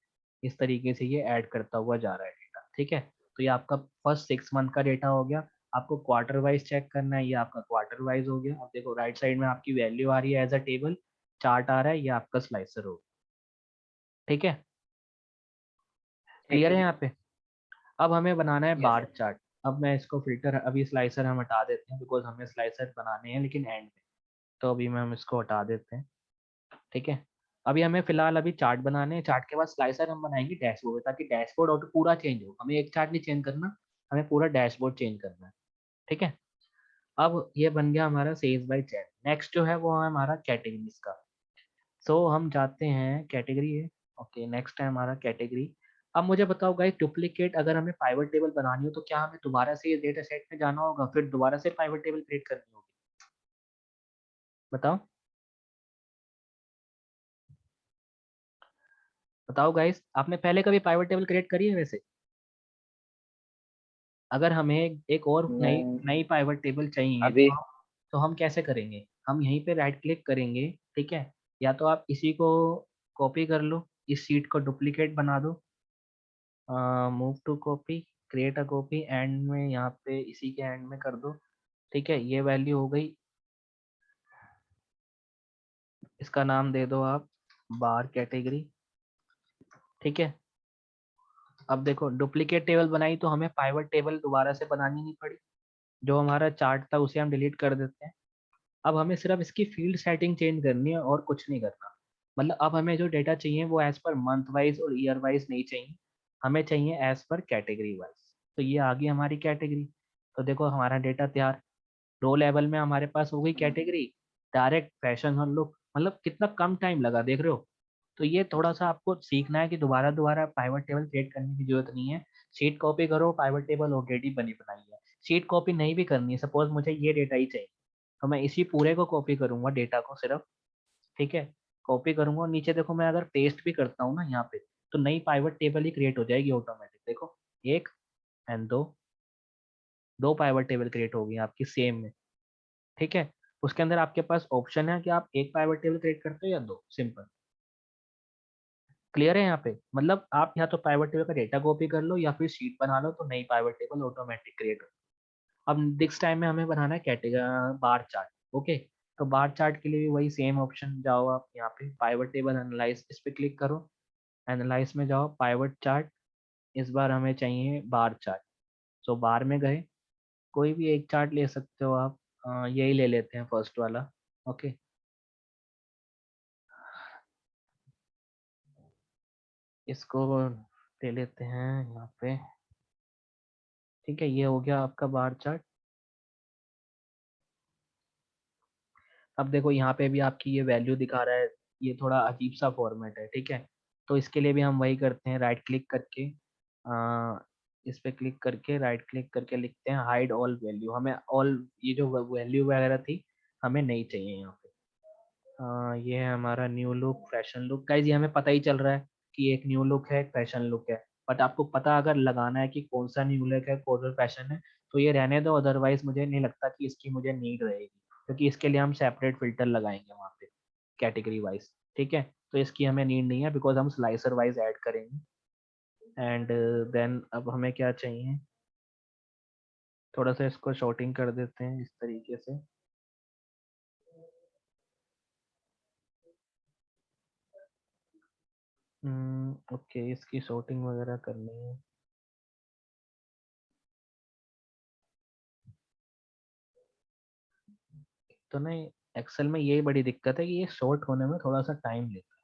इस तरीके से ये ऐड करता हुआ जा रहा है डेटा। ठीक है, तो ये आपका फर्स्ट 6 मंथ का डेटा हो गया। आपको क्वार्टर वाइज चेक करना है, ये आपका क्वार्टर वाइज हो गया। अब देखो राइट साइड में आपकी वैल्यू आ रही है एज अ टेबल, चार्ट आ रहा है, ये आपका स्लाइसर हो गया। ठीक है, ठीक क्लियर है है जी। यहाँ पे। अब हमें बनाना है यस। Bar chart. अब मैं इसको फिल्टर, अभी स्लाइसर हम हटा देते हैं बिकॉज हमें स्लाइसर बनाने हैं लेकिन एंड में, तो अभी हम इसको हटा देते हैं। ठीक है, अभी हमें फिलहाल अभी चार्ट बनाने हैं, चार्ट के बाद स्लाइसर हम बनाएंगे डैशबोर्ड, ताकि डैशबोर्ड और पूरा चेंज हो, हमें एक चार्ट नहीं चेंज करना, हमें पूरा डैशबोर्ड चेंज करना है। ठीक है, अब ये बन गया हमारा सेल्स बाय चैट। नेक्स्ट जो है वो है हमारा कैटेगरीज का। सो हम जाते हैं कैटेगरी है, ओके नेक्स्ट है हमारा कैटेगरी। अब मुझे बताओ गाइस, डुप्लीकेट अगर हमें पाइवट टेबल बनानी हो तो क्या हमें दोबारा से ये डेटा सेट में जाना होगा, फिर दोबारा से पाइवट टेबल क्रिएट करनी होगी, बताओ। बताओ गाइस, आपने पहले कभी पाइवट टेबल क्रिएट करी है वैसे। अगर हमें एक और नई नहीं, नई पाइवट टेबल चाहिए अभी तो हम कैसे करेंगे, हम यहीं पे राइट क्लिक करेंगे। ठीक है, या तो आप इसी को कॉपी कर लो, इस शीट को डुप्लीकेट बना दो, move to copy, create a copy, end में यहाँ पे इसी के एंड में कर दो। ठीक है, ये वैल्यू हो गई। इसका नाम दे दो आप बार कैटेगरी। ठीक है, अब देखो डुप्लीकेट टेबल बनाई तो हमें पाइवट टेबल दोबारा से बनानी नहीं पड़ी, जो हमारा चार्ट था उसे हम डिलीट कर देते हैं। अब हमें सिर्फ इसकी फील्ड सेटिंग चेंज करनी है और कुछ नहीं करना। मतलब अब हमें जो डेटा चाहिए वो एज पर मंथ वाइज और ईयर वाइज नहीं चाहिए, हमें चाहिए एज पर कैटेगरी वाइज। तो ये आ गई हमारी कैटेगरी। तो देखो हमारा डेटा तैयार, रो लेवल में हमारे पास हो गई कैटेगरी, डायरेक्ट फैशन और लुक, मतलब कितना कम टाइम लगा, देख रहे हो। तो ये थोड़ा सा आपको सीखना है कि दोबारा दोबारा पाइवट टेबल क्रिएट करने की जरूरत नहीं है। शीट कॉपी करो, पाइवट टेबल ऑलरेडी बनी बनाई है। शीट कॉपी नहीं भी करनी है, सपोज मुझे ये डेटा ही चाहिए तो मैं इसी पूरे को कॉपी करूंगा, डेटा को सिर्फ। ठीक है, कॉपी करूंगा और नीचे देखो मैं अगर पेस्ट भी करता हूँ ना यहाँ पे, तो नई पाइवट टेबल ही क्रिएट हो जाएगी ऑटोमेटिक। देखो, एक एंड दो, दो पाइवट टेबल क्रिएट होगी आपकी सेम में। ठीक है, उसके अंदर आपके पास ऑप्शन है कि आप एक पाइवट टेबल क्रिएट करते हो या दो, सिंपल। क्लियर है यहाँ पे, मतलब आप या तो पाइवट टेबल का डेटा कॉपी कर लो या फिर शीट बना लो, तो नई पाइवट टेबल ऑटोमेटिक क्रिएट हो। अब नेक्स्ट टाइम में हमें बनाना है कैटेगरी बार चार्ट। ओके, तो बार चार्ट के लिए भी वही सेम ऑप्शन, जाओ आप यहाँ पे पाइवट टेबल एनालाइज, इस पे क्लिक करो, एनालाइज में जाओ, पाइवट चार्ट, इस बार हमें चाहिए बार चार्ट। सो बार में गए, कोई भी एक चार्ट ले सकते हो आप, यही ले लेते हैं फर्स्ट वाला। ओके, इसको ले लेते हैं यहाँ पे। ठीक है, ये हो गया आपका बार चार्ट। अब देखो यहाँ पे भी आपकी ये वैल्यू दिखा रहा है, ये थोड़ा अजीब सा फॉर्मेट है। ठीक है, तो इसके लिए भी हम वही करते हैं, राइट क्लिक करके इस पे क्लिक करके राइट क्लिक करके लिखते हैं हाइड ऑल वैल्यू। हमें ऑल ये जो वैल्यू वगैरह थी हमें नहीं चाहिए यहाँ पे। ये है हमारा new look, fashion look. Guys ये हमें पता ही चल रहा है कि एक न्यू लुक है, एक फैशन लुक है, बट आपको पता अगर लगाना है कि कौन सा न्यू लुक है, कौन सा फैशन है, तो ये रहने दो। अदरवाइज मुझे नहीं लगता कि इसकी मुझे नीड रहेगी, क्योंकि इसके लिए हम सेपरेट फिल्टर लगाएंगे वहाँ पे कैटेगरी वाइज। ठीक है, तो इसकी हमें नीड नहीं है, बिकॉज हम स्लाइसर वाइज ऐड करेंगे। एंड देन अब हमें क्या चाहिए, थोड़ा सा इसको शॉर्टिंग कर देते हैं इस तरीके से। ओके, इसकी शॉर्टिंग वगैरह करनी है तो नहीं। एक्सेल में यही बड़ी दिक्कत है कि ये शॉर्ट होने में थोड़ा सा टाइम लेता है,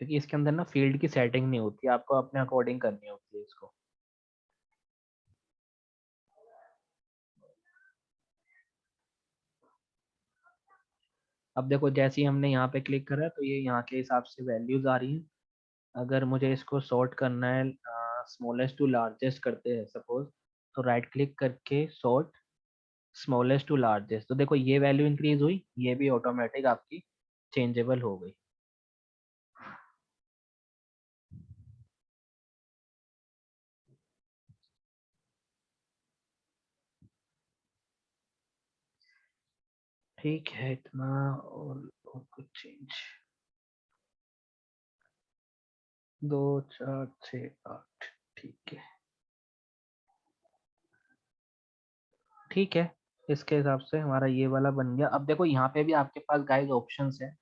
क्योंकि इसके अंदर ना फील्ड की सेटिंग नहीं होती, आपको अपने अकॉर्डिंग करनी होती है इसको। अब देखो जैसे ही हमने यहाँ पे क्लिक करा तो ये यहाँ के हिसाब से वैल्यूज आ रही हैं। अगर मुझे इसको सॉर्ट करना है, स्मॉलेस्ट टू लार्जेस्ट करते हैं सपोज, तो राइट क्लिक करके सॉर्ट स्मॉलेस्ट टू लार्जेस्ट, तो देखो ये वैल्यू इंक्रीज हुई, ये भी ऑटोमेटिक आपकी चेंजेबल हो गई। ठीक है, इतना और कुछ चेंज, 2 4 6 8, ठीक है। ठीक है, इसके हिसाब से हमारा ये वाला बन गया। अब देखो यहाँ पे भी आपके पास गाइस ऑप्शंस है,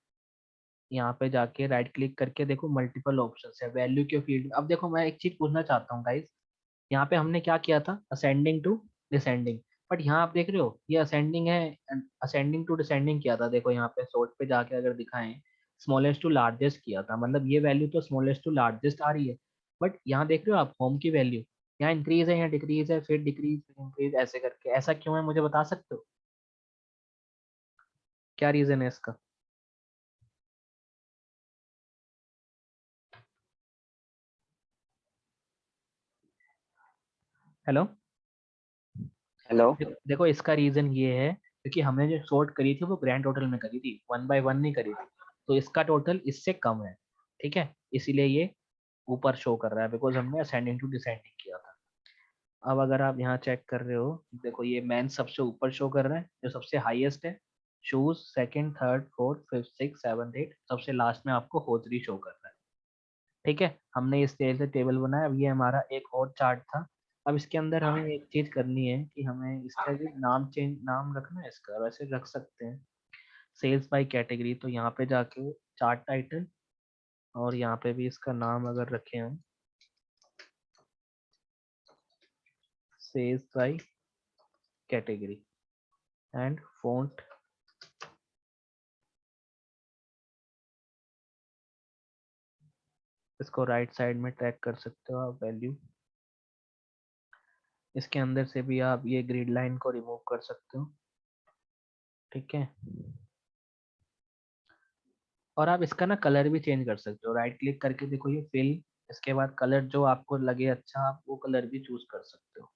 यहाँ पे जाके राइट क्लिक करके देखो मल्टीपल ऑप्शंस है वैल्यू के फील्ड में। अब देखो मैं एक चीज पूछना चाहता हूँ गाइस, यहाँ पे हमने क्या किया था, असेंडिंग टू डिसेंडिंग, बट यहाँ आप देख रहे हो ये असेंडिंग है, असेंडिंग टू डिसेंडिंग किया था। देखो यहाँ पे सोर्ट पे जाके अगर दिखाएं, स्मॉलेस्ट टू लार्जेस्ट किया था, मतलब ये वैल्यू तो स्मॉलेस्ट टू लार्जेस्ट आ रही है, बट यहाँ देख रहे हो आप होम की वैल्यू यहाँ इंक्रीज है, यहाँ डिक्रीज है, फिर डिक्रीज फिर इंक्रीज, ऐसे करके। ऐसा क्यों है मुझे बता सकते हो, क्या रीजन है इसका? Hello, hello. देखो इसका रीजन ये है क्योंकि हमने जो सॉर्ट करी थी वो ग्रैंड टोटल में करी थी, 1 by 1 नहीं करी थी, तो इसका टोटल इससे कम है। ठीक है, इसीलिए ये ऊपर शो कर रहा है, बिकॉज हमने असेंडिंग टू डिसेंडिंग किया था। अब अगर आप यहाँ चेक कर रहे हो, देखो ये मैन सबसे ऊपर शो कर रहा है, जो सबसे हाईएस्ट है। Shoes second, third, fourth, fifth, six, seventh, eight, सबसे लास्ट में आपको होजरी शो कर रहा है। ठीक है, हमने इस तरह से टेबल बनाया। अब ये हमारा एक और चार्ट था। अब इसके अंदर हमें एक चीज करनी है कि हमें इसका भी नाम रखना है इसका, वैसे रख सकते हैं सेल्स बाय कैटेगरी। तो यहाँ पे जाके चार्ट टाइटल, और यहाँ पे भी इसका नाम अगर रखें हम sales by category and font, इसको राइट साइड में ट्रैक कर सकते हो आप वैल्यू। इसके अंदर से भी आप ये ग्रिड लाइन को रिमूव कर सकते हो। ठीक है, और आप इसका ना कलर भी चेंज कर सकते हो। राइट क्लिक करके देखो ये फिल, इसके बाद कलर जो आपको लगे अच्छा, आप वो कलर भी चूज कर सकते हो।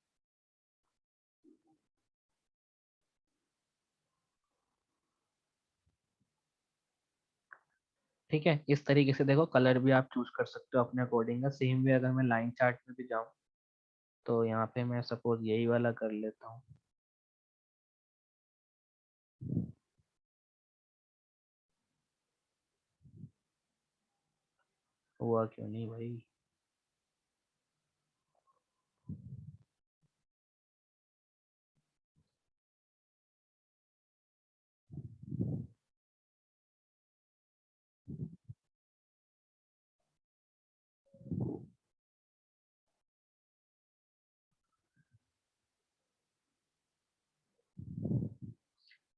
ठीक है, इस तरीके से देखो कलर भी आप चूज कर सकते हो अपने अकॉर्डिंग। सेम वे अगर मैं लाइन चार्ट में भी जाऊं, तो यहाँ पे मैं सपोज यही वाला कर लेता हूँ। हुआ क्यों नहीं भाई?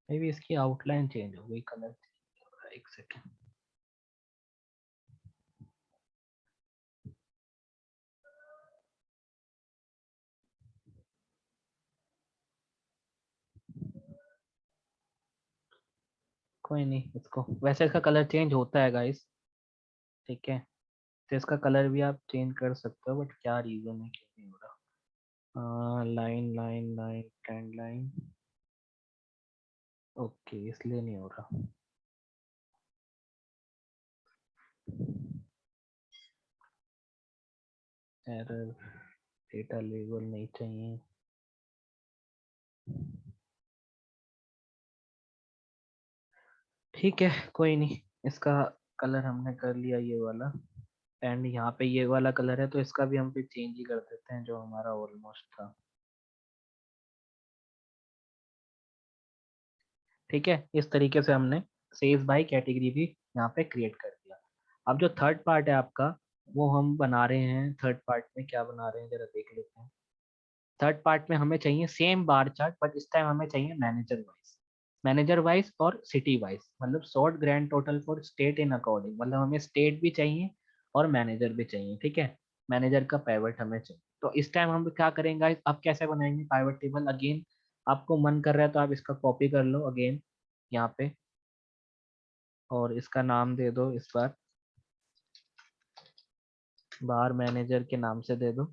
मे बी इसकी आउटलाइन चेंज हो गई, कलर चेंज हो रहा है। एक सेकेंड, कोई नहीं, इसको वैसे इसका कलर चेंज होता है गाइस। ठीक है, तो इसका कलर भी आप चेंज कर सकते हो, बट क्या रीजन है क्यों नहीं हो रहा? Line line line trend line, okay, इसलिए नहीं हो रहा। एरर, डेटा लेबल नहीं चाहिए। ठीक है, कोई नहीं, इसका कलर हमने कर लिया ये वाला। एंड यहाँ पे ये वाला कलर है, तो इसका भी हम फिर चेंज ही कर देते हैं जो हमारा ऑलमोस्ट था। ठीक है, इस तरीके से हमने सेल्स बाय कैटेगरी भी यहाँ पे क्रिएट कर दिया। अब जो थर्ड पार्ट है आपका, वो हम बना रहे हैं। थर्ड पार्ट में क्या बना रहे हैं जरा देख लेते हैं। थर्ड पार्ट में हमें चाहिए सेम बार चार्ट, बट इस टाइम हमें चाहिए मैनेजर वाइज। मैनेजर वाइज और सिटी वाइज, मतलब short grand total for state in according, मतलब हमें स्टेट भी चाहिए और मैनेजर भी चाहिए। ठीक है, मैनेजर का पाइवट हमें चाहिए। तो इस टाइम हम क्या करेंगे, अब कैसे बनाएंगे पाइवट टेबल? अगेन आपको मन कर रहा है तो आप इसका कॉपी कर लो अगेन यहाँ पे, और इसका नाम दे दो इस बार मैनेजर के नाम से दे दो।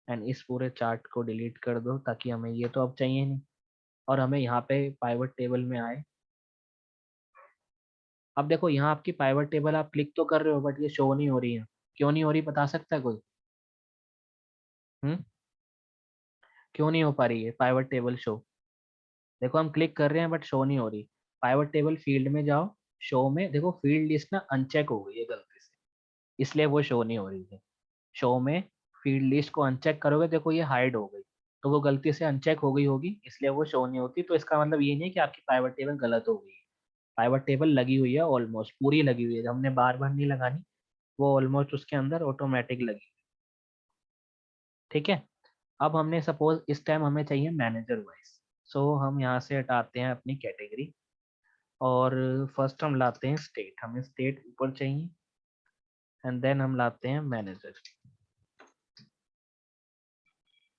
एंड इस पूरे चार्ट को डिलीट कर दो, ताकि हमें ये तो अब चाहिए नहीं। और हमें यहाँ पे पाइवट टेबल में आए। अब देखो यहाँ आपकी पाइवट टेबल आप क्लिक तो कर रहे हो, बट ये शो नहीं हो रही है। क्यों नहीं हो रही बता सकता है कोई? हम्म, क्यों नहीं हो पा रही है पाइवट टेबल शो? देखो हम क्लिक कर रहे हैं बट शो नहीं हो रही। पाइवट टेबल फील्ड में जाओ, शो में देखो फील्ड लिस्ट ना अनचेक हो गई है गलती से, इसलिए वो शो नहीं हो रही है। शो में फील्ड लिस्ट को अनचेक करोगे, देखो ये हाइड हो गई, तो वो गलती से अनचेक हो गई होगी, इसलिए वो शो नहीं होती। तो इसका मतलब ये नहीं कि आपकी पाइवट टेबल गलत हो गई है। पाइवट टेबल लगी हुई है, ऑलमोस्ट पूरी लगी हुई है, हमने बार बार नहीं लगानी, वो ऑलमोस्ट उसके अंदर ऑटोमेटिक लगी। ठीक है, अब हमने सपोज इस टाइम हमें चाहिए मैनेजर वाइज। सो हम यहाँ से हटाते हैं अपनी कैटेगरी, और फर्स्ट हम लाते हैं स्टेट, हमें स्टेट ऊपर चाहिए। एंड देन हम लाते हैं मैनेजर।